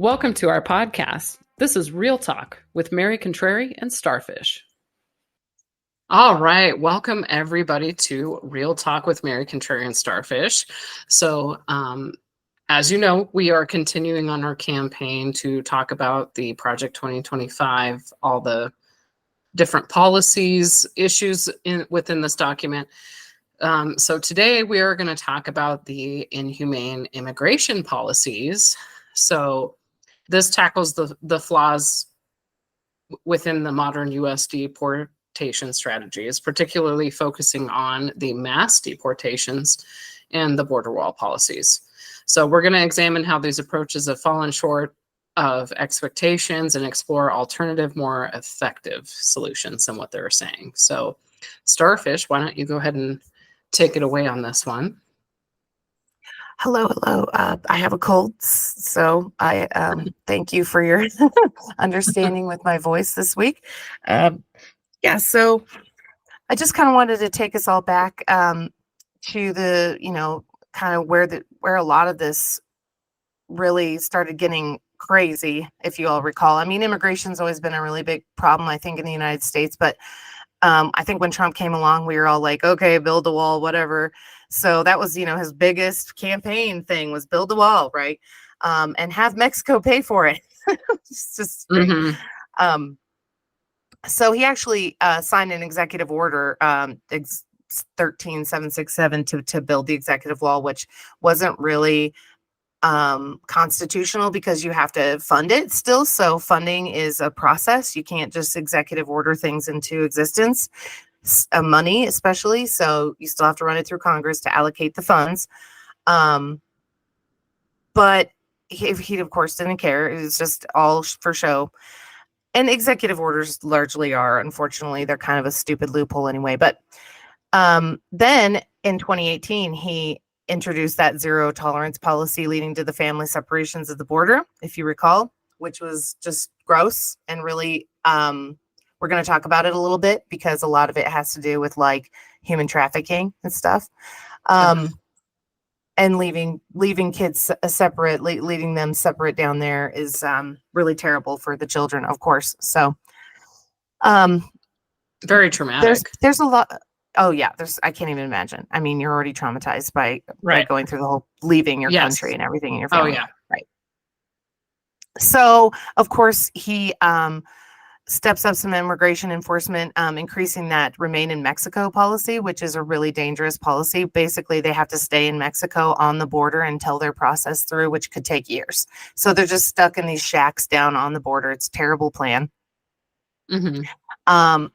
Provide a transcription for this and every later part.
Welcome to our podcast. This is Real Talk with Mary Contrary and Starfish. All right. Welcome, everybody, to Real Talk with Mary Contrary and Starfish. So, as you know, we are continuing on our campaign to talk about the Project 2025, all the different policies, issues within this document. So today we are going to talk about the Inhumane Immigration Policies. So this tackles the flaws within the modern U.S. deportation strategies, particularly focusing on the mass deportations and the border wall policies. So we're going to examine how these approaches have fallen short of expectations and explore alternative, more effective solutions than what they're saying. So Starfish, why don't you go ahead and take it away on this one? Hello. I have a cold, so I thank you for your understanding with my voice this week. So I just kind of wanted to take us all back to the, kind of where a lot of this really started getting crazy, if you all recall. I mean, immigration's always been a really big problem, I think, in the United States, but I think when Trump came along, we were all like, okay, build a wall, whatever. So that was, his biggest campaign thing was build a wall, right? And have Mexico pay for it. It's just great. Mm-hmm. So he actually signed an executive order, 13767, to build the executive wall, which wasn't really constitutional because you have to fund it still. So funding is a process. You can't just executive order things into existence, money especially. So you still have to run it through Congress to allocate the funds. But he of course didn't care. It was just all for show. And executive orders largely are, unfortunately, they're kind of a stupid loophole anyway. But then in 2018, he introduced that zero tolerance policy leading to the family separations at the border, if you recall, which was just gross. And really, we're going to talk about it a little bit because a lot of it has to do with like human trafficking and stuff. And leaving kids separate, leaving them separate down there is really terrible for the children, of course. So very traumatic. There's a lot. Oh yeah, I can't even imagine. I mean, you're already traumatized by going through the whole leaving your country and everything in your family. Oh yeah. Right. So of course he steps up some immigration enforcement, increasing that remain in Mexico policy, which is a really dangerous policy. Basically, they have to stay in Mexico on the border until they're processed through, which could take years. So they're just stuck in these shacks down on the border. It's a terrible plan. Mm-hmm. And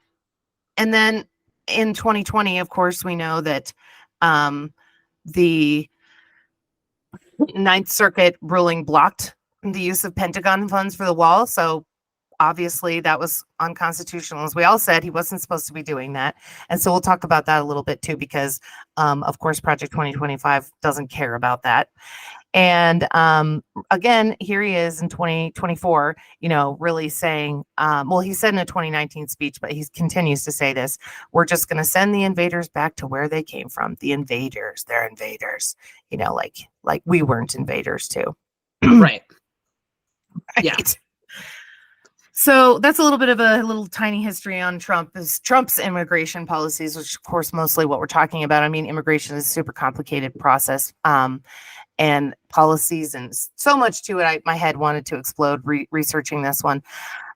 then in 2020, of course, we know that the Ninth Circuit ruling blocked the use of Pentagon funds for the wall. So obviously that was unconstitutional. As we all said, he wasn't supposed to be doing that. And so we'll talk about that a little bit too, because of course, Project 2025 doesn't care about that. And again, here he is in 2024, really saying, he said in a 2019 speech, but he continues to say this: we're just going to send the invaders back to where they came from. The invaders, they're invaders, like we weren't invaders too. Right. Yeah. So that's a little bit of a little tiny history on Trump's immigration policies, which of course, mostly what we're talking about. I mean, immigration is a super complicated process. And policies and so much to it. My head wanted to explode researching this one.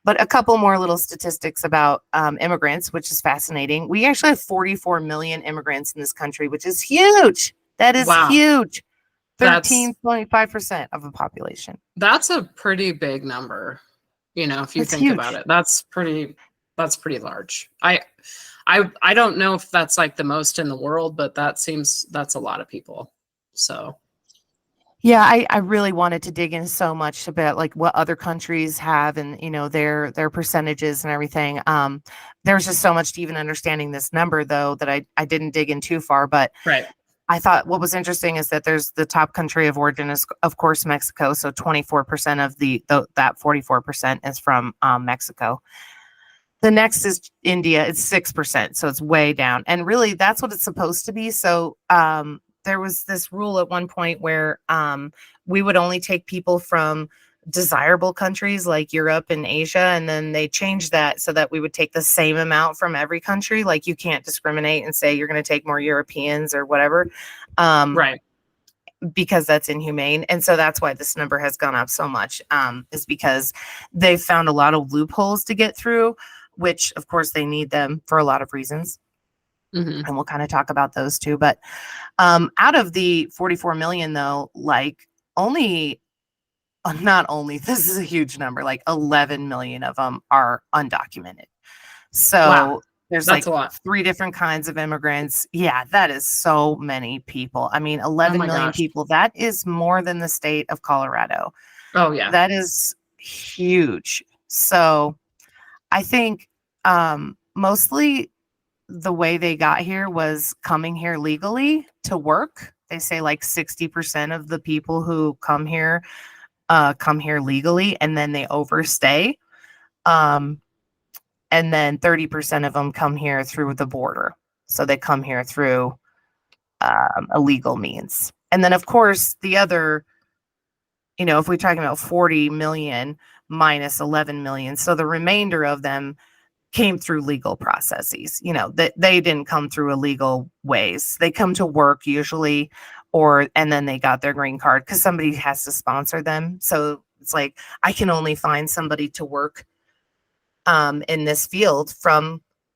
But a couple more little statistics about immigrants, which is fascinating. We actually have 44 million immigrants in this country, which is huge. That is huge. 13.5% of the population. That's a pretty big number. If you think about it, that's pretty large. I don't know if that's like the most in the world, but that's a lot of people. So. Yeah, I really wanted to dig in so much about like what other countries have and, their percentages and everything. There's just so much to even understanding this number, though, that I didn't dig in too far. But I thought what was interesting is that there's the top country of origin is, of course, Mexico. So 24% of that 44% is from Mexico. The next is India. It's 6%. So it's way down. And really, that's what it's supposed to be. So there was this rule at one point where we would only take people from desirable countries like Europe and Asia, and then they changed that so that we would take the same amount from every country. Like you can't discriminate and say you're going to take more Europeans or whatever, Right. because that's inhumane. And so that's why this number has gone up so much, is because they've found a lot of loopholes to get through, which of course they need them for a lot of reasons. Hmm. And we'll kind of talk about those too. But out of the 44 million, though, like only, not only, this is a huge number, like 11 million of them are undocumented. Wow. So there's That's like a lot. 3 different kinds of immigrants. Yeah, that is so many people. I mean, Oh 11 my million gosh. people, that is more than the state of Colorado. Oh yeah. That is huge. So I think mostly the way they got here was coming here legally to work. They say like 60% of the people who come here legally, and then they overstay. And then 30% of them come here through the border. So they come here through illegal means. And then, of course, the other, if we're talking about 40 million minus 11 million, so the remainder of them came through legal processes, that they didn't come through illegal ways. They come to work usually, and then they got their green card because somebody has to sponsor them. So it's like, I can only find somebody to work in this field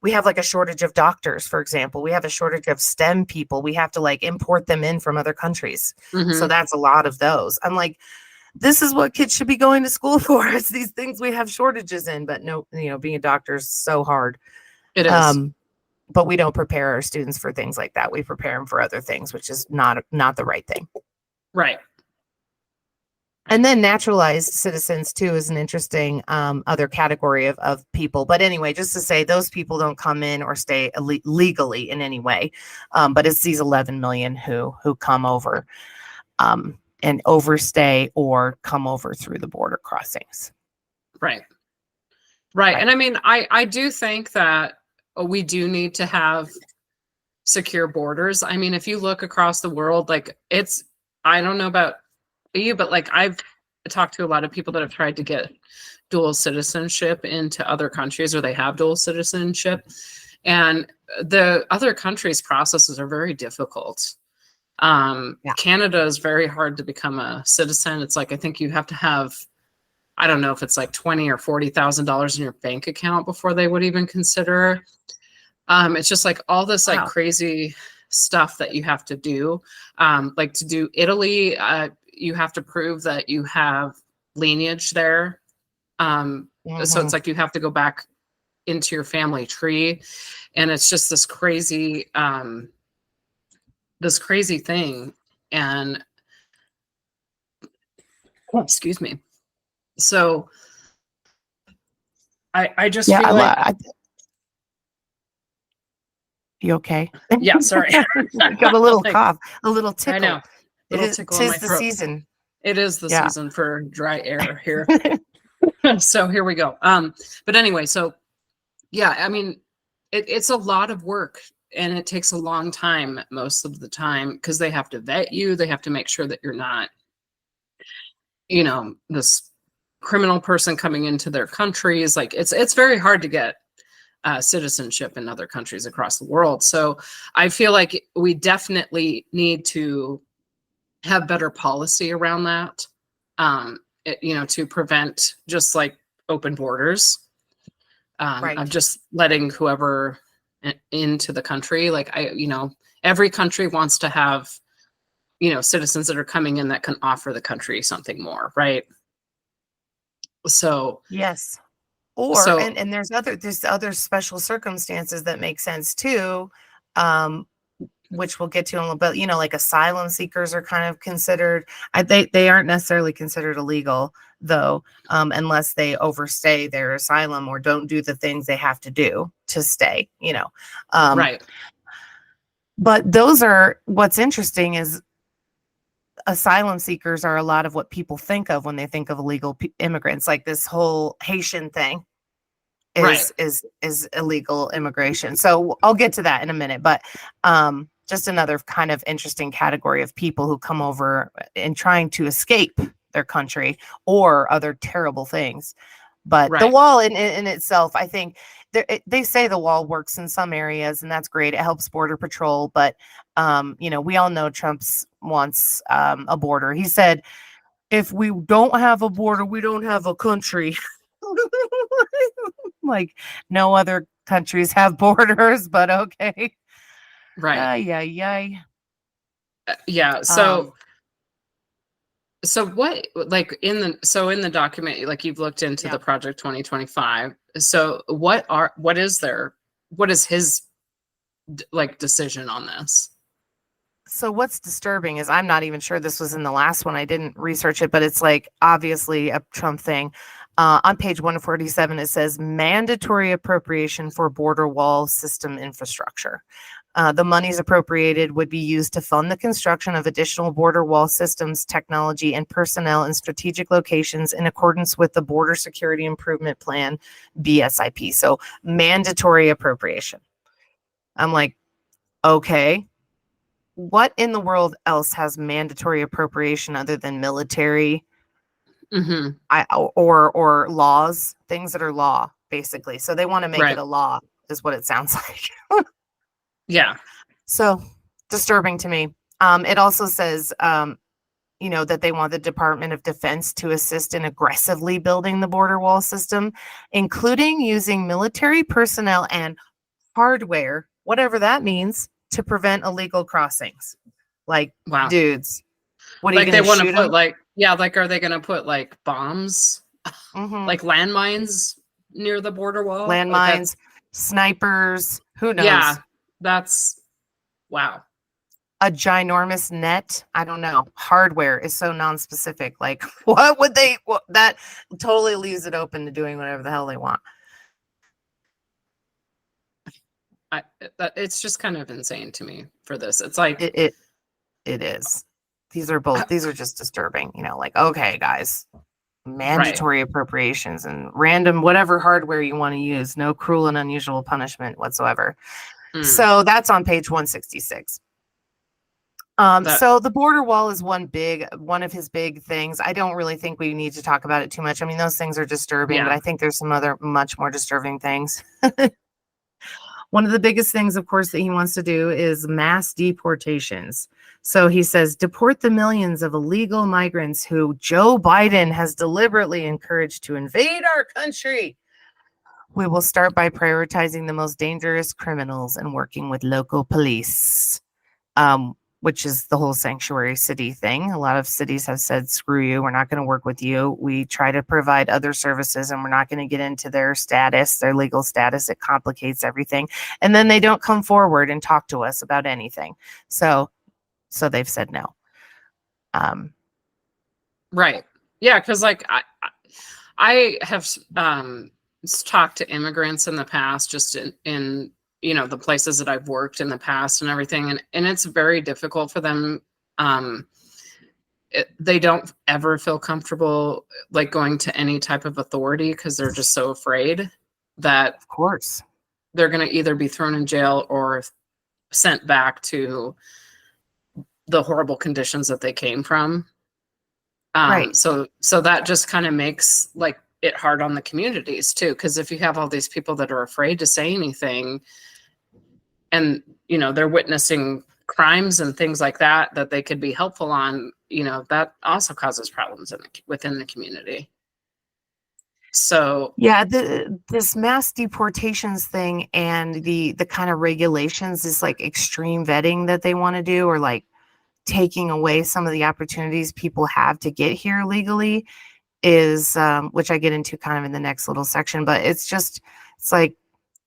we have like a shortage of doctors, for example. We have a shortage of STEM people. We have to like import them in from other countries. So that's a lot of those. I'm like, this is what kids should be going to school for. It's these things we have shortages in, but no, being a doctor is so hard. It is. But we don't prepare our students for things like that. We prepare them for other things, which is not the right thing. Right. And then naturalized citizens too is an interesting other category of people. But anyway, just to say, those people don't come in or stay legally in any way. But it's these 11 million who come over and overstay or come over through the border crossings. Right. Right. And I mean, I do think that we do need to have secure borders. I mean, if you look across the world, like I don't know about you, but like I've talked to a lot of people that have tried to get dual citizenship into other countries, or they have dual citizenship. And the other countries' processes are very difficult. Canada is very hard to become a citizen. It's like, I think you have to have, I don't know if it's like $20,000 or $40,000 in your bank account before they would even consider. It's just like all this like crazy stuff that you have to do. Like to do Italy, you have to prove that you have lineage there. So it's like you have to go back into your family tree, and it's just this crazy thing. And excuse me. So I just feel like you okay? Yeah, sorry. Got a little cough, a little tickle. I know. Tis the season. It is the season for dry air here. So here we go. But anyway, so yeah, I mean, it's a lot of work, and it takes a long time most of the time, because they have to vet you. They have to make sure that you're not, this criminal person coming into their countries. Like it's very hard to get citizenship in other countries across the world. So I feel like we definitely need to have better policy around that, to prevent just like open borders, of just letting whoever into the country. Like every country wants to have, citizens that are coming in that can offer the country something more, right? So yes. Or and there's other special circumstances that make sense too, which we'll get to in a little bit. Like asylum seekers are kind of considered. They aren't necessarily considered illegal though, unless they overstay their asylum or don't do the things they have to do to stay. Right. But what's interesting is asylum seekers are a lot of what people think of when they think of illegal immigrants. Like this whole Haitian thing is illegal immigration. So I'll get to that in a minute, but just another kind of interesting category of people who come over and trying to escape their country or other terrible things. But the Right. wall in itself, I think they say the wall works in some areas, and that's great. It helps border patrol. But, we all know Trump's wants a border. He said, if we don't have a border, we don't have a country. Like, no other countries have borders, but okay. Right. Yay. Yeah. So what, like in the document, like you've looked into Yeah. the Project 2025. So what is his like decision on this? So what's disturbing is I'm not even sure this was in the last one. I didn't research it, but it's like obviously a Trump thing. On page 147, it says mandatory appropriation for border wall system infrastructure. The monies appropriated would be used to fund the construction of additional border wall systems, technology, and personnel in strategic locations in accordance with the Border Security Improvement Plan, BSIP. So mandatory appropriation. I'm like, okay, what in the world else has mandatory appropriation other than military or laws, things that are law, basically. So they want to make it a law, is what it sounds like. Yeah. So disturbing to me. It also says, that they want the Department of Defense to assist in aggressively building the border wall system, including using military personnel and hardware, whatever that means, to prevent illegal crossings. Like, Wow. dudes, what are Like you they going to want to shoot put them? like are they going to put like bombs, like landmines near the border wall? Landmines, snipers, who knows? Yeah, that's wow. A ginormous net. I don't know. Hardware is so non-specific. Like, what would that totally leaves it open to doing whatever the hell they want. It's just kind of insane to me for this. It's like it is. These are just disturbing, like, okay, guys, mandatory appropriations and random whatever hardware you want to use, no cruel and unusual punishment whatsoever. So that's on page 166. So the border wall is one of his big things. I don't really think we need to talk about it too much. I mean, those things are disturbing, but I think there's some other much more disturbing things. One of the biggest things, of course, that he wants to do is mass deportations. So he says, deport the millions of illegal migrants who Joe Biden has deliberately encouraged to invade our country. We will start by prioritizing the most dangerous criminals and working with local police, which is the whole sanctuary city thing. A lot of cities have said, screw you, we're not going to work with you. We try to provide other services and we're not going to get into their status, their legal status. It complicates everything. And then they don't come forward and talk to us about anything. So they've said no. Right. Yeah, because like I have talked to immigrants in the past, just in the places that I've worked in the past and everything, and it's very difficult for them. They don't ever feel comfortable like going to any type of authority because they're just so afraid that, of course, they're going to either be thrown in jail or sent back to the horrible conditions that they came from. Right. So that just kind of makes like it hard on the communities too, because if you have all these people that are afraid to say anything, and they're witnessing crimes and things like that they could be helpful on, that also causes problems within the community. So yeah, this mass deportations thing and the kind of regulations, this like extreme vetting that they want to do, or like taking away some of the opportunities people have to get here legally, is which I get into kind of in the next little section, but it's like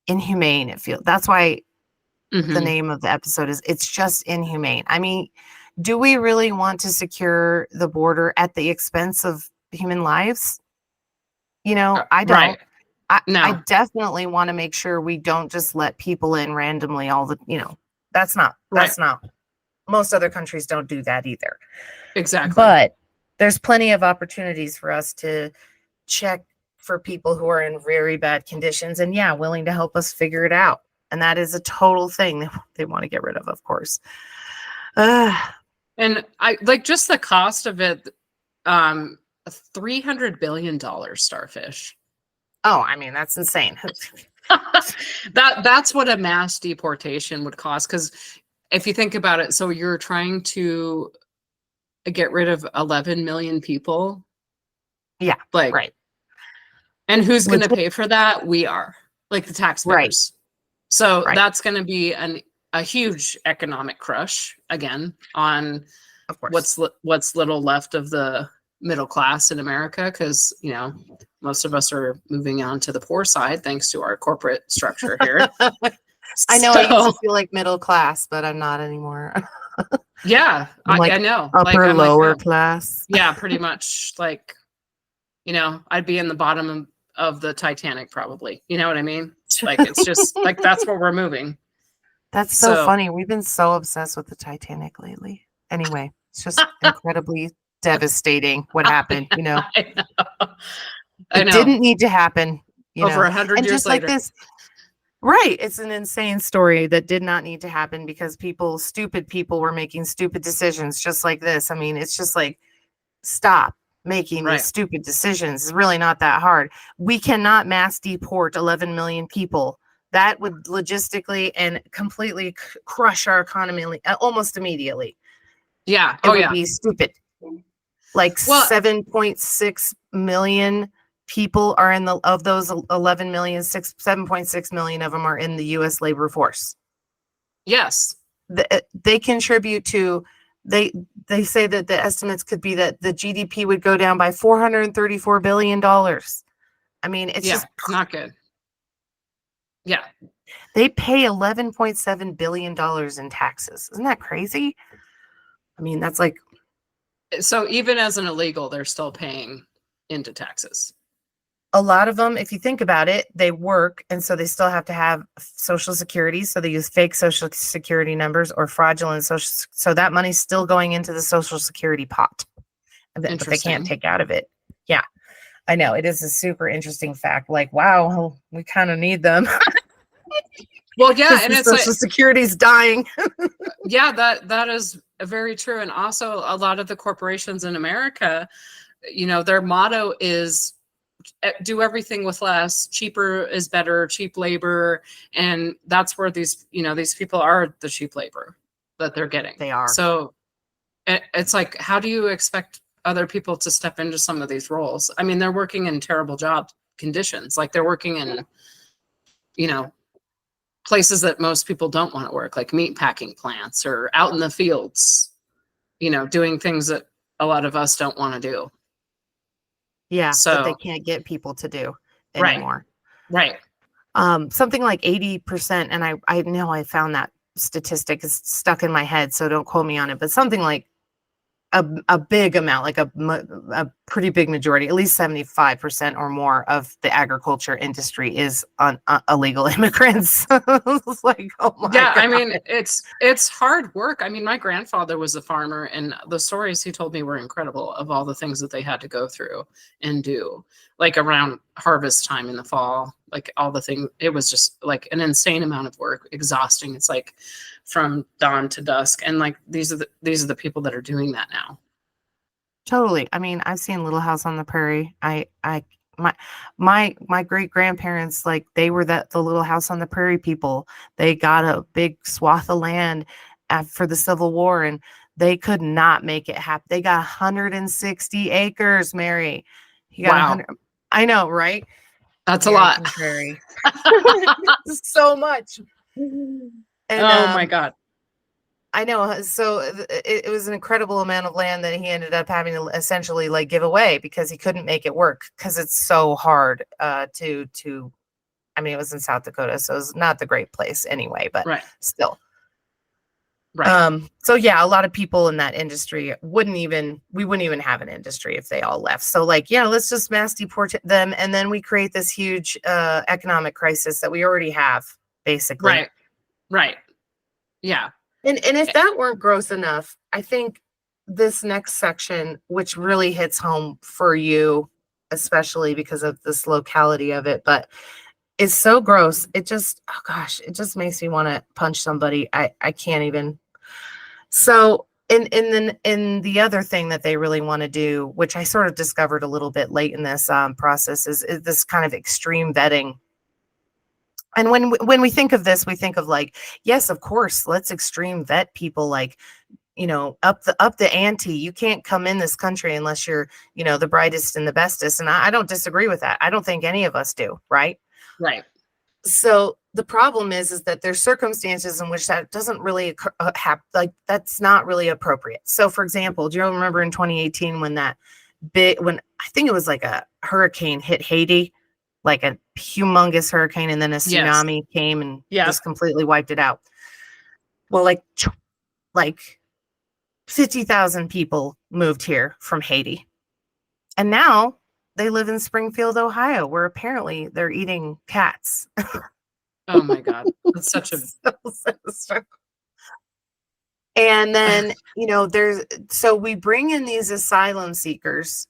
inhumane. That's why the name of the episode is It's Just Inhumane. I mean, do we really want to secure the border at the expense of human lives? I don't. right. No. I definitely want to make sure we don't just let people in randomly that's not most other countries don't do that either. Exactly. But there's plenty of opportunities for us to check for people who are in very bad conditions and willing to help us figure it out. And that is a total thing they want to get rid of course. And I like just the cost of it. $300 billion, Starfish. Oh, I mean, that's insane. That's what a mass deportation would cost. Because if you think about it, so you're trying to get rid of 11 million people. Yeah, Like, right. and who's going to Legit- pay for that? We are, like, the Right, taxpayers. So right. that's going to be a huge economic crush again on Of course. what's little left of the middle class in America, because most of us are moving on to the poor side thanks to our corporate structure here. I know I used So to feel like middle class, but I'm not anymore. yeah, I'm like I know. Like, upper I'm like, lower oh, class. yeah, pretty much. Like, I'd be in the bottom of the Titanic probably. You know what I mean? Like, it's just like that's where we're moving. That's so So funny. We've been so obsessed with the Titanic lately. Anyway, it's just incredibly devastating what happened, I know. I It know. didn't need to happen, Over 100 And years just like later. this, right, it's an insane story that did not need to happen because stupid people were making stupid decisions just like this. I mean, it's just like, stop making these Right. stupid decisions. It's really not that hard. We cannot mass deport 11 million people. That would logistically and completely crush our economy almost immediately. Yeah. It Oh, would yeah. be stupid. Like Well, 7.6 million people are of those 11 million, 7.6 million of them are in the US labor force. yes. They contribute to, they say that the estimates could be that the GDP would go down by $434 billion. I mean, it's Yeah. just, Not good. Yeah. they pay $11.7 billion in taxes. Isn't that crazy? I mean, that's like, So even as an illegal, they're still paying into taxes. a lot of them, if you think about it, they work. And so they still have to have social security. So they use fake social security numbers or fraudulent social. So that money's still going into the social security pot, but they can't take out of it. Yeah, I know. It is a super interesting fact. Like, wow, we kind of need them. Well, yeah. And the it's social like, security's dying. yeah, that is very true. And also a lot of the corporations in America, their motto is do everything with less, cheaper is better, cheap labor. And that's where these people are the cheap labor that they're getting. They are. So it's like, how do you expect other people to step into some of these roles? I mean, they're working in terrible job conditions. Like, they're working in, places that most people don't want to work, like meat packing plants or out in the fields, doing things that a lot of us don't want to do. Yeah, that they So, can't get people to do right, anymore. right. Something like 80%, and I know I found that statistic is stuck in my head, so don't quote me on it, but something like a big amount, like a pretty big majority, at least 75% or more of the agriculture industry is on illegal immigrants. It's like, oh my Yeah, I God. mean, it's hard work. I mean, my grandfather was a farmer, and the stories he told me were incredible of all the things that they had to go through and do, like around harvest time in the fall, like all the things. It was just like an insane amount of work, exhausting. It's like from dawn to dusk, and like these are the people that are doing that now. Totally. I mean, I've seen Little House on the Prairie. My great grandparents, like, they were the Little House on the Prairie people. They got a big swath of land for the Civil War, and they could not make it happen. They got 160 acres, Mary. You got Wow, 100. I know, right? that's a Mary lot. Contrary. So much. And Oh my God. I know. So it was an incredible amount of land that he ended up having to essentially like give away because he couldn't make it work because it's so hard to. I mean, it was in South Dakota, so it's not the great place anyway, but Right. still. Right. So yeah, a lot of people in that industry we wouldn't even have an industry if they all left. So like, yeah, let's just mass deport them, and then we create this huge economic crisis that we already have, basically. Right. Right. Yeah. And if that weren't gross enough, I think this next section, which really hits home for you, especially because of this locality of it, but is so gross. It just, oh gosh, it just makes me want to punch somebody. I can't even. So and then the other thing that they really want to do, which I sort of discovered a little bit late in this process, is this kind of extreme vetting. And when we think of this, we think of like, yes, of course, let's extreme vet people, like, up the ante. You can't come in this country unless you're, the brightest and the bestest. And I don't disagree with that. I don't think any of us do, right? Right. So the problem is that there's circumstances in which that doesn't really happen. Like, that's not really appropriate. So, for example, do you remember in 2018 when when I think it was like a hurricane hit Haiti, like a humongous hurricane, and then a Yes. tsunami came and Yeah. just completely wiped it out. Well, like 50,000 people moved here from Haiti. And now they live in Springfield, Ohio, where apparently they're eating cats. Oh my God. That's such a so and then, so we bring in these asylum seekers,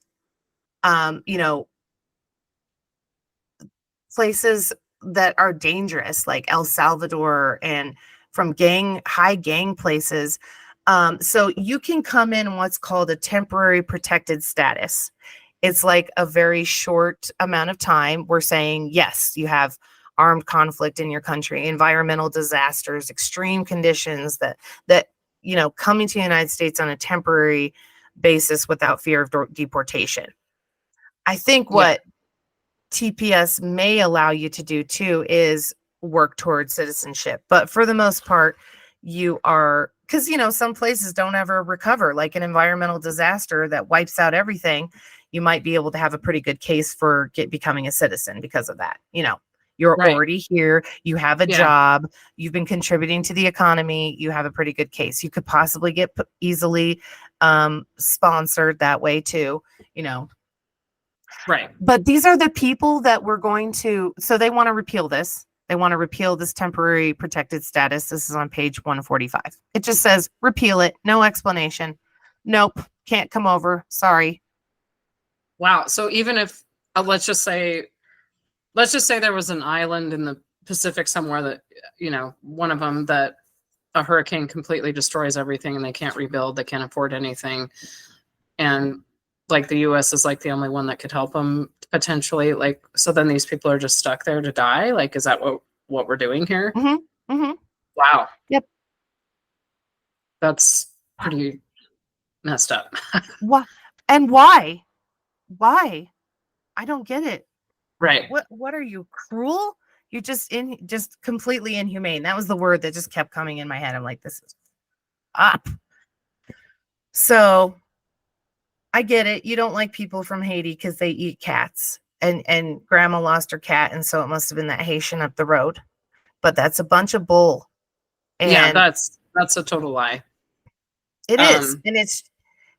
places that are dangerous, like El Salvador, and from high gang places. So you can come in what's called a temporary protected status. It's like a very short amount of time. We're saying, yes, you have armed conflict in your country, environmental disasters, extreme conditions that coming to the United States on a temporary basis without fear of deportation. I think what TPS may allow you to do too is work towards citizenship. But for the most part, because some places don't ever recover, like an environmental disaster that wipes out everything. You might be able to have a pretty good case for becoming a citizen because of that. You're Right. already here. You have a job. You've been contributing to the economy. You have a pretty good case. You could possibly get easily sponsored that way too, Right. But these are the people that we're going to, so they want to repeal this. They want to repeal this temporary protected status. This is on page 145. It just says repeal it. No explanation. Nope. Can't come over. Sorry. Wow. So even if, let's just say there was an island in the Pacific somewhere that, one of them that a hurricane completely destroys everything and they can't rebuild, they can't afford anything. And like the US is like the only one that could help them potentially. Like, so then these people are just stuck there to die. Like, is that what we're doing here? Mm-hmm. Mm-hmm. Wow. Yep. That's pretty messed up. What? And why? Why? I don't get it. Right. What are you, cruel? You're just completely inhumane. That was the word that just kept coming in my head. I'm like, this is up. So I get it. You don't like people from Haiti because they eat cats, and grandma lost her cat, and so it must have been that Haitian up the road. But that's a bunch of bull. And yeah, that's a total lie. It is. And it's,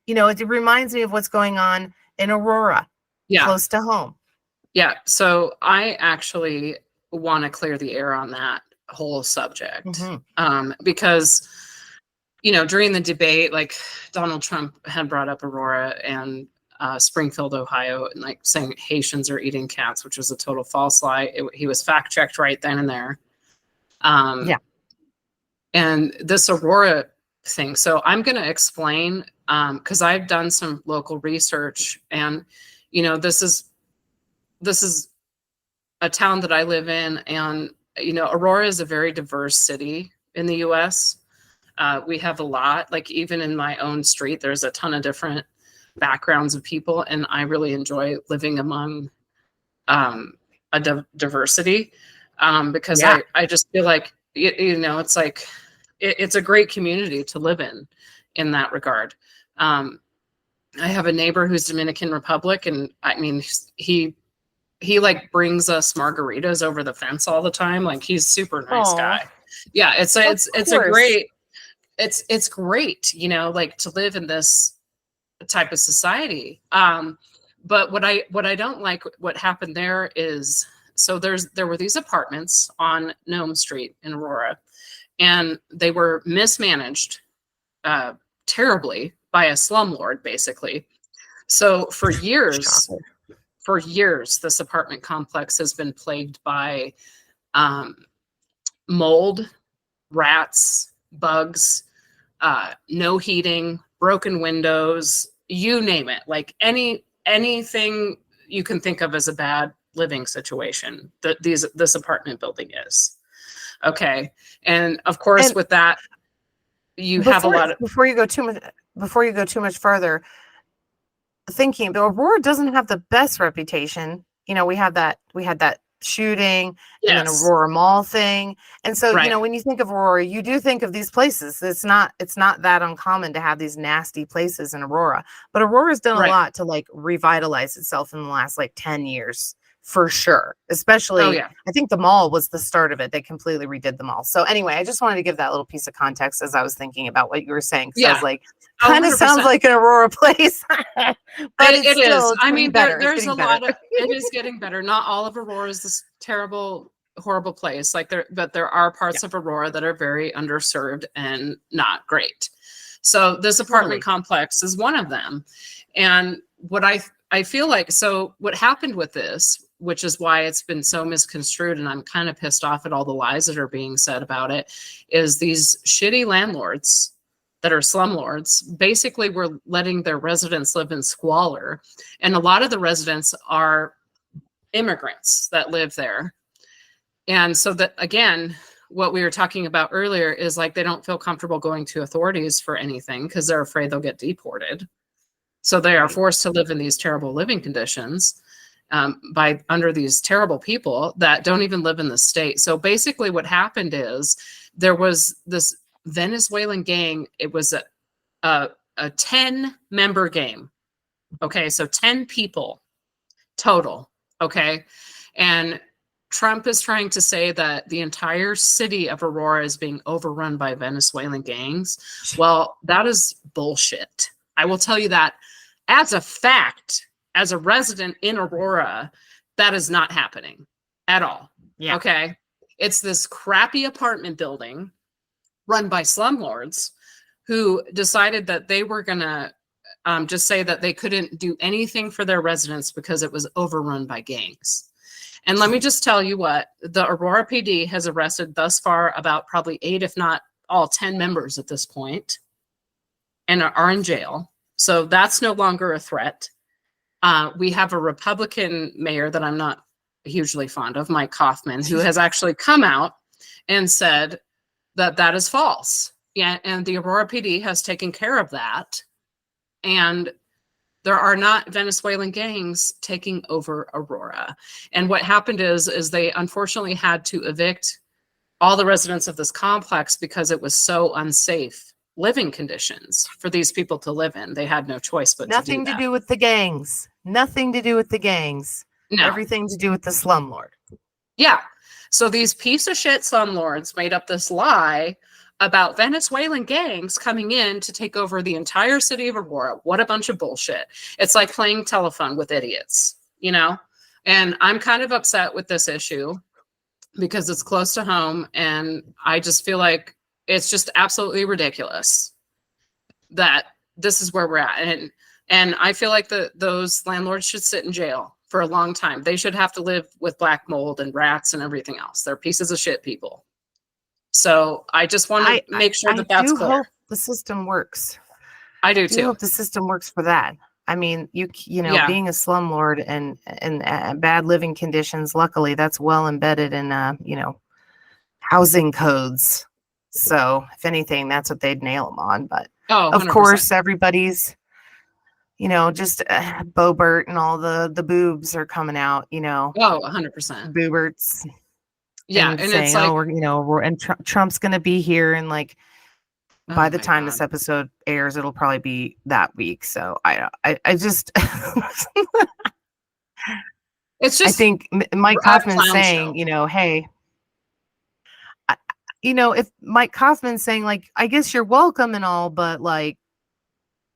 it reminds me of what's going on in Aurora, close to home. Yeah. So I actually want to clear the air on that whole subject. Because, during the debate, like Donald Trump had brought up Aurora and Springfield, Ohio, and like saying Haitians are eating cats, which was a total false lie. He was fact checked right then and there. And this Aurora thing. So I'm going to explain, because I've done some local research, and, this is a town that I live in, and, Aurora is a very diverse city in the US. We have a lot, like even in my own street, there's a ton of different backgrounds of people, and I really enjoy living among a diversity, because I just feel like, it's like, it's a great community to live in that regard. I have a neighbor who's Dominican Republic, and I mean, he like brings us margaritas over the fence all the time. Like, he's super nice guy. Yeah. It's a great, it's great, like to live in this type of society. But what I don't like, what happened there is, so there were these apartments on Nome Street in Aurora, and they were mismanaged terribly by a slumlord, basically. So for years, this apartment complex has been plagued by mold, rats, bugs, no heating, broken windows, you name it. Like anything you can think of as a bad living situation that this apartment building is. Okay. And of course, And with that, you have a lot of before you go too much further, thinking the Aurora doesn't have the best reputation. We had that shooting and then yes, Aurora Mall thing. And so, right, when you think of Aurora, you do think of these places. It's not that uncommon to have these nasty places in Aurora. But Aurora's done a right. lot to like revitalize itself in the last like 10 years for sure. Oh Especially, yeah, I think the mall was the start of it. They completely redid the mall. So anyway, I just wanted to give that little piece of context as I was thinking about what you were saying. Because I was yeah. like, Oh, kind of sounds 100%. like an Aurora place. But It is. it's I getting mean, better. It's there's getting a better. lot of. It is getting better. Not all of Aurora is this terrible, horrible place. But there are Yeah, parts of Aurora that are very underserved and not great. So this apartment totally. complex is one of them. And what I feel like, so what happened with this, which is why it's been so misconstrued, and I'm kind of pissed off at all the lies that are being said about it, is these shitty landlords that are slumlords basically were letting their residents live in squalor. And a lot of the residents are immigrants that live there. And so that, again, what we were talking about earlier is like they don't feel comfortable going to authorities for anything because they're afraid they'll get deported. So they are Right. forced to live in these terrible living conditions by under these terrible people that don't even live in the state. So basically, what happened is there was this Venezuelan gang. It was a 10-member game. Okay, so 10 people total. Okay, and Trump is trying to say that the entire city of Aurora is being overrun by Venezuelan gangs. Well, that is bullshit. I will tell you that as a fact, as a resident in Aurora, that is not happening at all. Yeah. Okay. It's this crappy apartment building run by slumlords who decided that they were going to just say that they couldn't do anything for their residents because it was overrun by gangs. And let me just tell you what, the Aurora PD has arrested thus far about probably 8, if not all 10 members at this point, and are in jail. So that's no longer a threat. We have a Republican mayor that I'm not hugely fond of, Mike Kaufman, who has actually come out and said that that is false. Yeah, and the Aurora PD has taken care of that. And there are not Venezuelan gangs taking over Aurora. And what happened is they unfortunately had to evict all the residents of this complex because it was so unsafe living conditions for these people to live in. They had no choice but Nothing to to do that. do with the gangs. Nothing to do with the gangs. No. Everything to do with the slumlord. Yeah. So these piece of shit slumlords made up this lie about Venezuelan gangs coming in to take over the entire city of Aurora. What a bunch of bullshit. It's like playing telephone with idiots, you know? And I'm kind of upset with this issue because it's close to home. And I just feel like it's just absolutely ridiculous that this is where we're at. And I feel like those landlords should sit in jail for a long time. They should have to live with black mold and rats and everything else. They're pieces of shit people. So I just want to make sure that that's do clear. hope the system works. I do do too. hope the system works for that. I mean, you know, Yeah. being a slumlord and bad living conditions, luckily that's well embedded in you know, housing codes. So if anything, that's what they'd nail them on. But Oh, of 100%. course, everybody's, you know, just Bobert and all the boobs are coming out, you know, Oh, 100%. booberts, Yeah. and And it's saying, like, oh, we're, you know, Trump's going to be here, and like by oh the my time God. this episode airs, it'll probably be that week. So I just It's I just think Mike a Kaufman's clown saying, show. you know, hey, you know, if Mike Kaufman's saying like, I guess you're welcome and all, but like,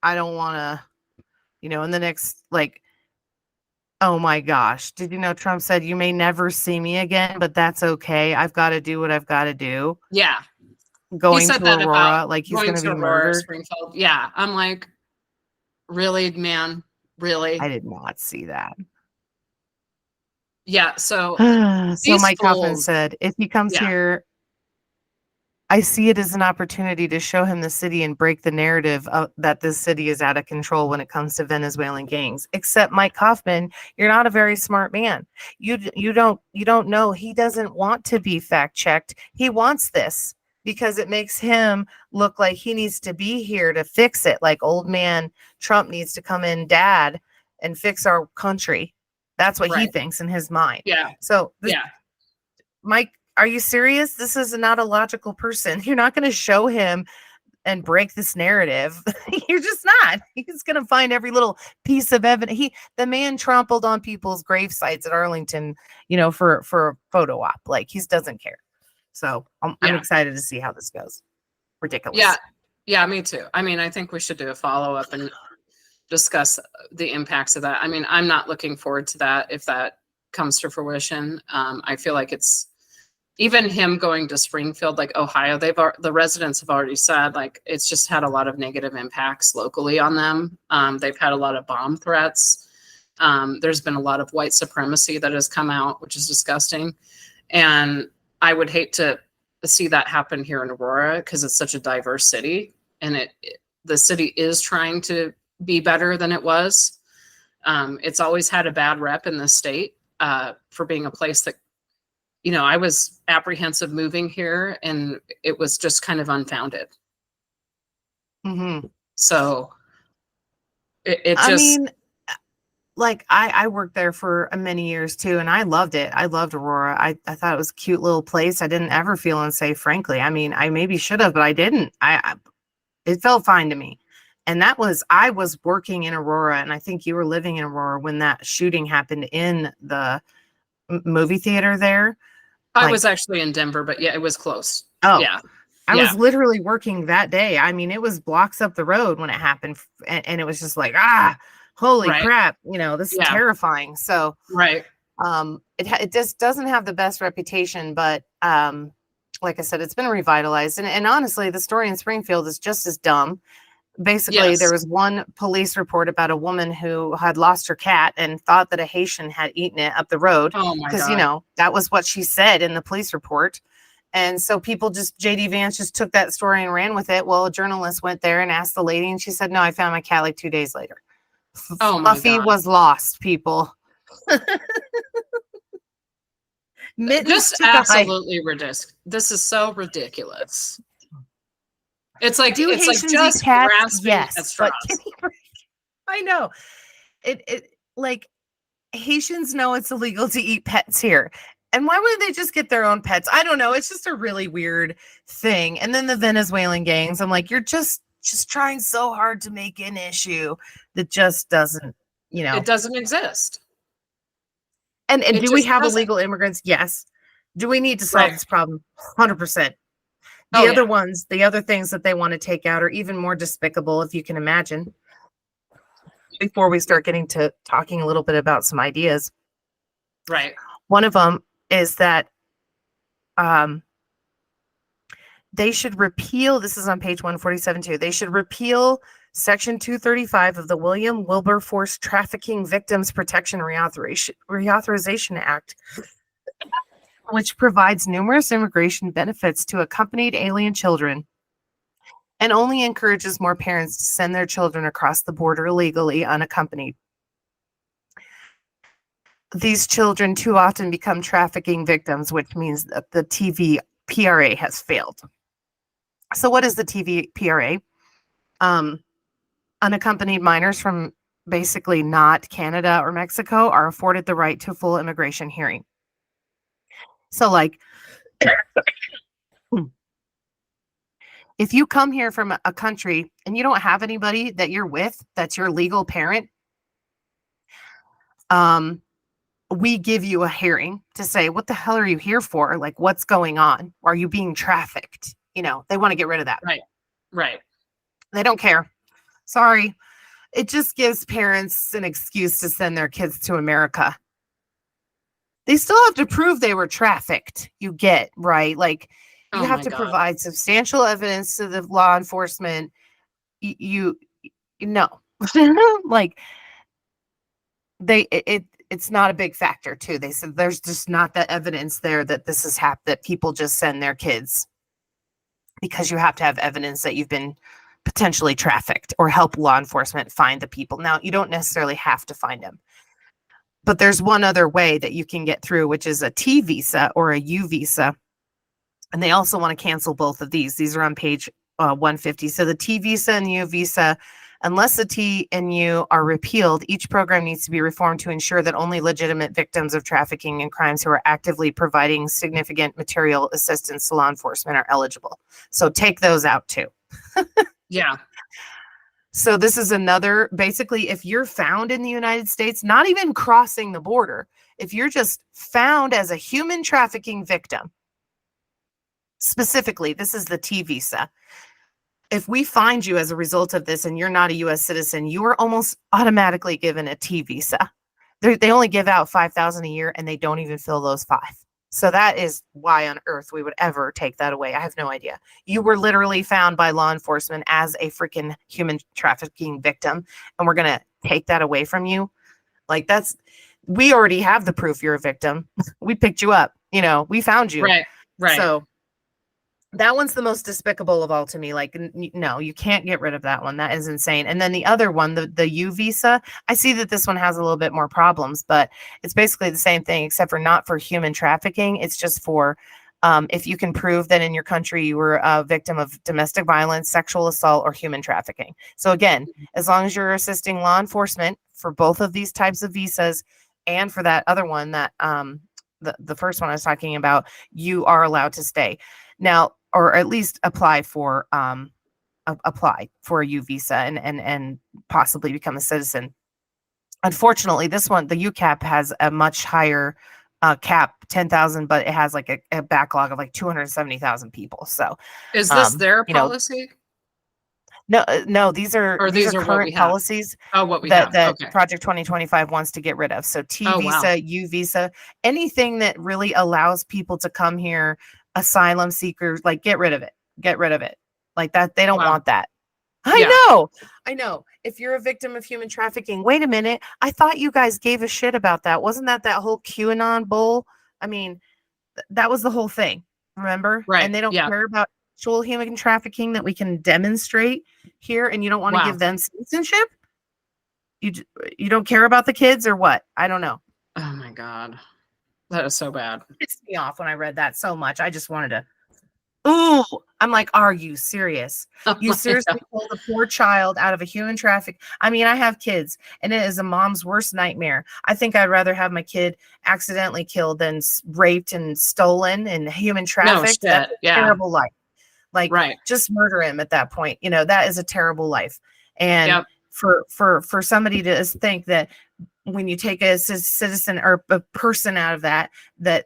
I don't want to, you know, in the next like, oh my gosh, did you know Trump said you may never see me again, but that's okay. I've got to do what I've got to do. Yeah. He Going said to that about Aurora, like he's going going to to be Aurora, murdered. Springfield. Yeah. I'm like, really, man? Really? I did not see that. Yeah. So So these Mike Kaufman fools, said, if he comes yeah. here, I see it as an opportunity to show him the city and break the narrative that this city is out of control when it comes to Venezuelan gangs. Except Mike Kaufman, you're not a very smart man. You don't know. He doesn't want to be fact checked. He wants this because it makes him look like he needs to be here to fix it. Like old man Trump needs to come in, dad, and fix our country. That's what he Right. thinks in his mind. Yeah. So Yeah. Mike, are you serious? This is not a logical person. You're not going to show him and break this narrative. You're just not. He's going to find every little piece of evidence. The man trampled on people's grave sites at Arlington, for a photo op. Like he doesn't care. So I'm Yeah. excited to see how this goes. Ridiculous. Yeah. Yeah, me too. I mean, I think we should do a follow-up and discuss the impacts of that. I mean, I'm not looking forward to that if that comes to fruition. I feel like it's even him going to Springfield, like Ohio, the residents have already said like it's just had a lot of negative impacts locally on them. They've had a lot of bomb threats. There's been a lot of white supremacy that has come out, which is disgusting. And I would hate to see that happen here in Aurora because it's such a diverse city, and the city is trying to be better than it was. It's always had a bad rep in the state for being a place that, I was apprehensive moving here, and it was just kind of unfounded. Mm-hmm. So I mean, like I worked there for many years too, and I loved it. I loved Aurora. I thought it was a cute little place. I didn't ever feel unsafe, frankly. I mean, I maybe should have, but I didn't. It felt fine to me. And I was working in Aurora, and I think you were living in Aurora when that shooting happened in the movie theater there. I was actually in Denver, but yeah, it was close. Oh, yeah. I was literally working that day. I mean, it was blocks up the road when it happened, and it was just like, holy crap, this is terrifying. So, it just doesn't have the best reputation, but like I said, it's been revitalized. And honestly, the story in Springfield is just as dumb. Basically, there was one police report about a woman who had lost her cat and thought that a Haitian had eaten it up the road. Oh my because, God. that was what she said in the police report. And so JD Vance just took that story and ran with it. Well, a journalist went there and asked the lady, and she said, no, I found my cat like 2 days later. Oh my Fluffy God. was lost, people. Just absolutely ridiculous. This is so ridiculous. It's like just grasping at straws. I know. It like Haitians know it's illegal to eat pets here. And why wouldn't they just get their own pets? I don't know. It's just a really weird thing. And then the Venezuelan gangs, I'm like, you're just trying so hard to make an issue that just doesn't, It doesn't exist. And do we have illegal immigrants? Yes. Do we need to solve this problem? 100%. The other things that they want to take out are even more despicable, if you can imagine. Before we start getting to talking a little bit about some ideas. Right. One of them is that they should repeal, this is on page 147 too, they should repeal Section 235 of the William Wilberforce Trafficking Victims Protection Reauthorization Act, which provides numerous immigration benefits to accompanied alien children and only encourages more parents to send their children across the border illegally unaccompanied. These children too often become trafficking victims, which means that the TVPRA has failed. So what is the TVPRA? Unaccompanied minors from basically not Canada or Mexico are afforded the right to full immigration hearing. So like, if you come here from a country and you don't have anybody that you're with, that's your legal parent, we give you a hearing to say, what the hell are you here for? Like, what's going on? Are you being trafficked? They want to get rid of that. Right. They don't care. Sorry. It just gives parents an excuse to send their kids to America. They still have to prove they were trafficked. You get, right? Like, you have to provide substantial evidence to the law enforcement. You know, like it's not a big factor too. They said there's just not that evidence there that this has happened, that people just send their kids. because you have to have evidence that you've been potentially trafficked or help law enforcement find the people. Now, you don't necessarily have to find them, but there's one other way that you can get through, which is a T visa or a U visa. And they also want to cancel both of these. These are on page 150. So the T visa and the U visa, unless the T and U are repealed, each program needs to be reformed to ensure that only legitimate victims of trafficking and crimes who are actively providing significant material assistance to law enforcement are eligible. So take those out too. Yeah. So this is another, basically, if you're found in the United States, not even crossing the border, if you're just found as a human trafficking victim, specifically, this is the T visa. If we find you as a result of this and you're not a U.S. citizen, you are almost automatically given a T visa. They only give out 5,000 a year, and they don't even fill those 5. So that is why on earth we would ever take that away. I have no idea. You were literally found by law enforcement as a freaking human trafficking victim, and we're going to take that away from you. Like, we already have the proof you're a victim. We picked you up, we found you. Right. So that one's the most despicable of all to me. Like, no, you can't get rid of that one. That is insane. And then the other one, the U visa, I see that this one has a little bit more problems, but it's basically the same thing, except for not for human trafficking. It's just for if you can prove that in your country you were a victim of domestic violence, sexual assault, or human trafficking. So again, as long as you're assisting law enforcement for both of these types of visas, and for that other one, that the first one I was talking about, you are allowed to stay now, or at least apply for a U visa and possibly become a citizen. Unfortunately, this one, the UCAP, has a much higher cap, 10,000, but it has like a backlog of like 270,000 people. So is this their policy? No, these are current policies that Okay. Project 2025 wants to get rid of. So T visa, U visa, anything that really allows people to come here, asylum seekers, like get rid of it. Like that, they don't want that. I know. If you're a victim of human trafficking, wait a minute. I thought you guys gave a shit about that. Wasn't that whole QAnon bull? I mean, that was the whole thing. Remember? Right. And they don't care about actual human trafficking that we can demonstrate here, and you don't want to give them citizenship? You don't care about the kids or what? I don't know. Oh my God. That is so bad. It pissed me off when I read that so much. I just wanted to, I'm like, are you serious? You seriously pulled a poor child out of a human traffic? I mean, I have kids, and it is a mom's worst nightmare. I think I'd rather have my kid accidentally killed than raped and stolen and human trafficked. No, that's a terrible life. Like, just murder him at that point. That is a terrible life. And for somebody to think that when you take a citizen or a person out of that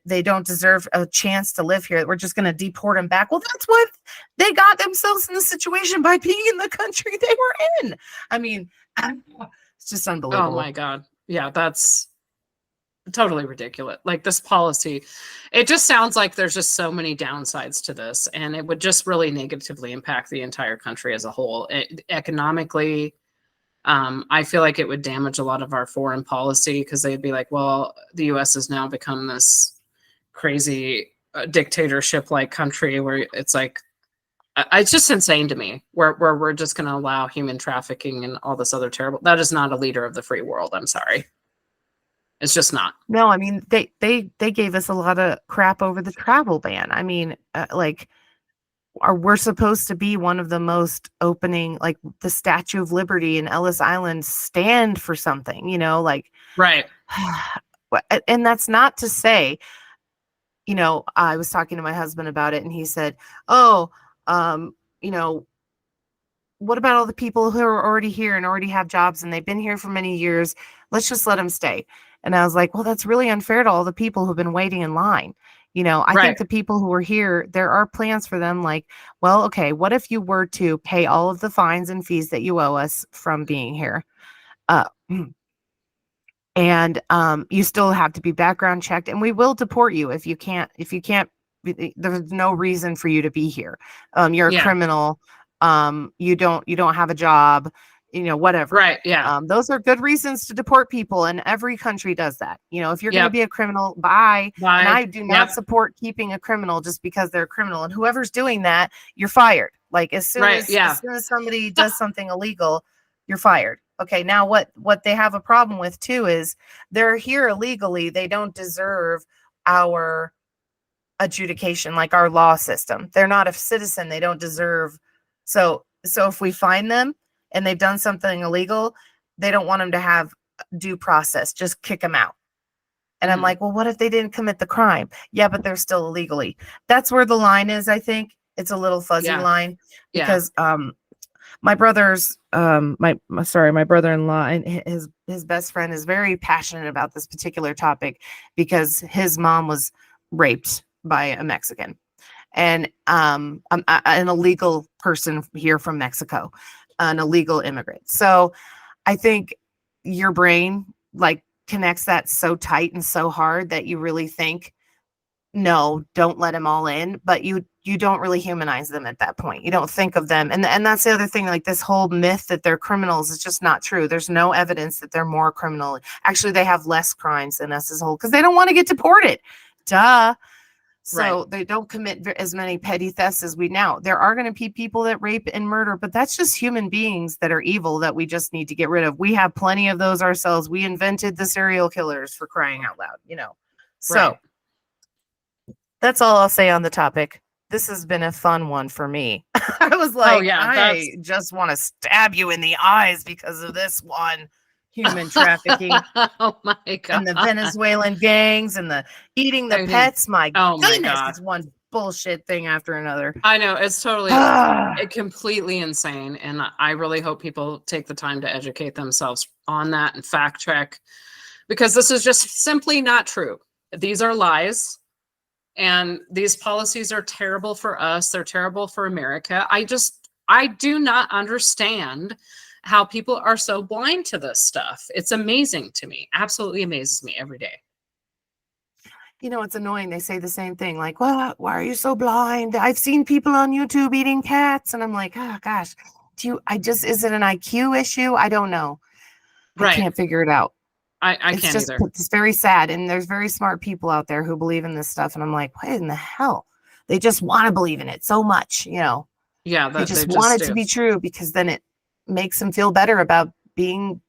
they don't deserve a chance to live here, we're just going to deport them back. Well, that's what they got themselves in the situation by being in the country they were in. I mean, it's just unbelievable. Oh my God. Yeah, that's totally ridiculous. Like, this policy, it just sounds like there's just so many downsides to this, and it would just really negatively impact the entire country as a whole. Economically, I feel like it would damage a lot of our foreign policy, because they'd be like, well, the US has now become this crazy dictatorship-like country where it's like, it's just insane to me, where we're just going to allow human trafficking and all this other terrible. That is not a leader of the free world. I'm sorry. It's just not. No, I mean, they gave us a lot of crap over the travel ban. I mean, we're supposed to be one of the most opening, like the Statue of Liberty and Ellis Island stand for something, Right. And that's not to say, I was talking to my husband about it, and he said, what about all the people who are already here and already have jobs and they've been here for many years? Let's just let them stay. And I was like, well, that's really unfair to all the people who've been waiting in line. I think the people who are here, there are plans for them. Like, well, okay, what if you were to pay all of the fines and fees that you owe us from being here? And you still have to be background checked, and we will deport you if you can't, there's no reason for you to be here. You're a criminal. You don't have a job. whatever. Right. Yeah. Those are good reasons to deport people, and every country does that. If you're going to Yep. be a criminal, bye. And Bye. I do not Yep. support keeping a criminal just because they're a criminal. And whoever's doing that, you're fired. Like as soon Right. as Yeah. as soon as somebody does something illegal, you're fired. Okay, now what they have a problem with too is they're here illegally. They don't deserve our adjudication, like our law system. They're not a citizen. They don't deserve. So if we find them and they've done something illegal, they don't want them to have due process. Just kick them out. And I'm like, well, what if they didn't commit the crime? Yeah, but they're still illegally. That's where the line is. I think it's a little fuzzy line because my brother's my brother-in-law and his best friend is very passionate about this particular topic because his mom was raped by a Mexican, and I'm an illegal person here from Mexico, an illegal immigrant. So I think your brain like connects that so tight and so hard that you really think, no, don't let them all in, but you don't really humanize them at that point. You don't think of them. And that's the other thing, like this whole myth that they're criminals is just not true. There's no evidence that they're more criminal. Actually, they have less crimes than us as a whole because they don't want to get deported. Duh. So they don't commit as many petty thefts as we now. There are going to be people that rape and murder, but that's just human beings that are evil that we just need to get rid of. We have plenty of those ourselves. We invented the serial killers, for crying out loud, So that's all I'll say on the topic. This has been a fun one for me. I was like, I just want to stab you in the eyes because of this one. Human trafficking. Oh my God. And the Venezuelan gangs and the eating the pets. My goodness, it's one bullshit thing after another. I know, it's totally completely insane. And I really hope people take the time to educate themselves on that and fact check, because this is just simply not true. These are lies. And these policies are terrible for us. They're terrible for America. I do not understand how people are so blind to this stuff. It's amazing to me. Absolutely amazes me every day. It's annoying. They say the same thing. Like, well, why are you so blind? I've seen people on YouTube eating cats. And I'm like, oh gosh, is it an IQ issue? I don't know. I can't figure it out. I can't either. It's very sad. And there's very smart people out there who believe in this stuff. And I'm like, what in the hell? They just want to believe in it so much, Yeah. They just want it to be true because then it makes them feel better about being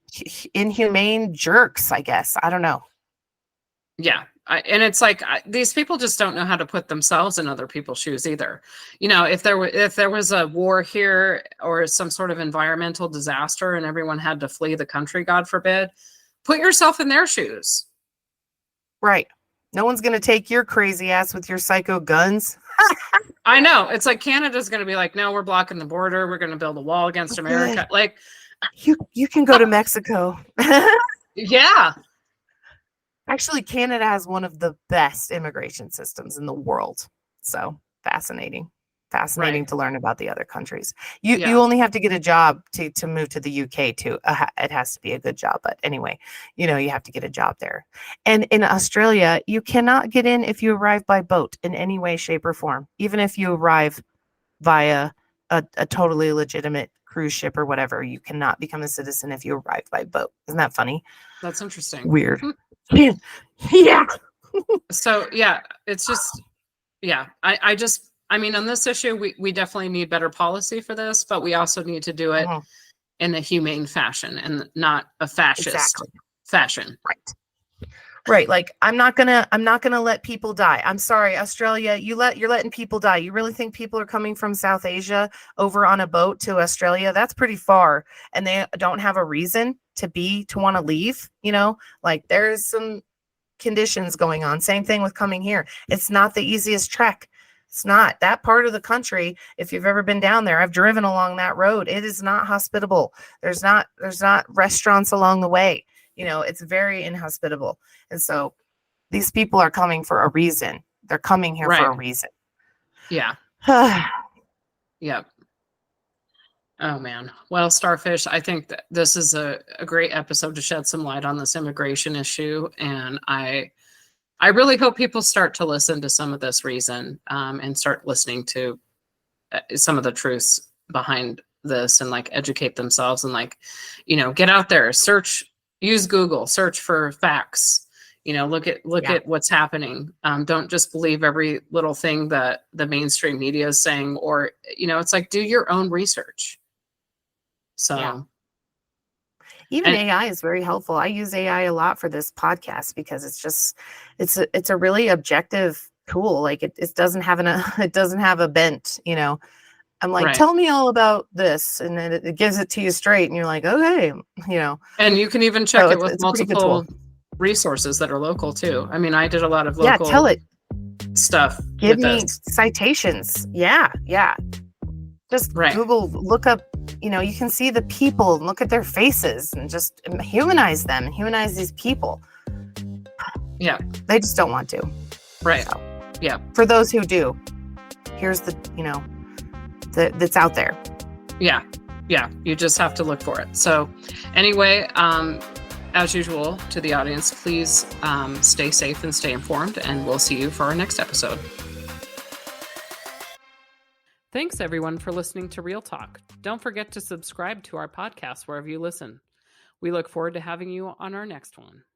inhumane jerks, I guess. I don't know. Yeah. And it's like these people just don't know how to put themselves in other people's shoes either. If there was a war here or some sort of environmental disaster and everyone had to flee the country, God forbid, put yourself in their shoes. Right. No one's going to take your crazy ass with your psycho guns. I know. It's like Canada's going to be like, no, we're blocking the border. We're going to build a wall against America. Like, you can go to Mexico. Yeah. Actually, Canada has one of the best immigration systems in the world. So fascinating to learn about the other countries. You only have to get a job to move to the UK too. It has to be a good job, but anyway, you have to get a job there. And in Australia, you cannot get in if you arrive by boat in any way, shape, or form. Even if you arrive via a totally legitimate cruise ship or whatever, you cannot become a citizen if you arrive by boat. Isn't that funny? That's interesting. Weird. Yeah. So it's just I mean, on this issue, we definitely need better policy for this, but we also need to do it in a humane fashion and not a fascist fashion. Right. Like I'm not gonna let people die. I'm sorry, Australia, you're letting people die. You really think people are coming from South Asia over on a boat to Australia? That's pretty far. And they don't have a reason to want to leave, like there's some conditions going on. Same thing with coming here. It's not the easiest trek. It's not that part of the country. If you've ever been down there, I've driven along that road. It is not hospitable. There's not restaurants along the way. It's very inhospitable. And so these people are coming for a reason. They're coming here for a reason. Yeah. Yep. Oh man. Well, Starfish, I think that this is a great episode to shed some light on this immigration issue. And I really hope people start to listen to some of this reason and start listening to some of the truths behind this and like educate themselves and like, get out there, search, use Google, search for facts, look at what's happening. Don't just believe every little thing that the mainstream media is saying, or, it's like, do your own research. So even AI is very helpful. I use AI a lot for this podcast because it's a really objective tool. Like it doesn't have it doesn't have a bent, I'm like, tell me all about this. And then it gives it to you straight. And you're like, okay, And you can even check it with multiple resources that are local too. I mean, I did a lot of local tell it stuff. Give me citations. Yeah. Just Google, look up, you can see the people and look at their faces and just humanize them and humanize these people. Yeah. They just don't want to. Right. So, yeah. For those who do, here's the, that's out there. Yeah. You just have to look for it. So anyway, as usual to the audience, please stay safe and stay informed, and we'll see you for our next episode. Thanks, everyone, for listening to Real Talk. Don't forget to subscribe to our podcast wherever you listen. We look forward to having you on our next one.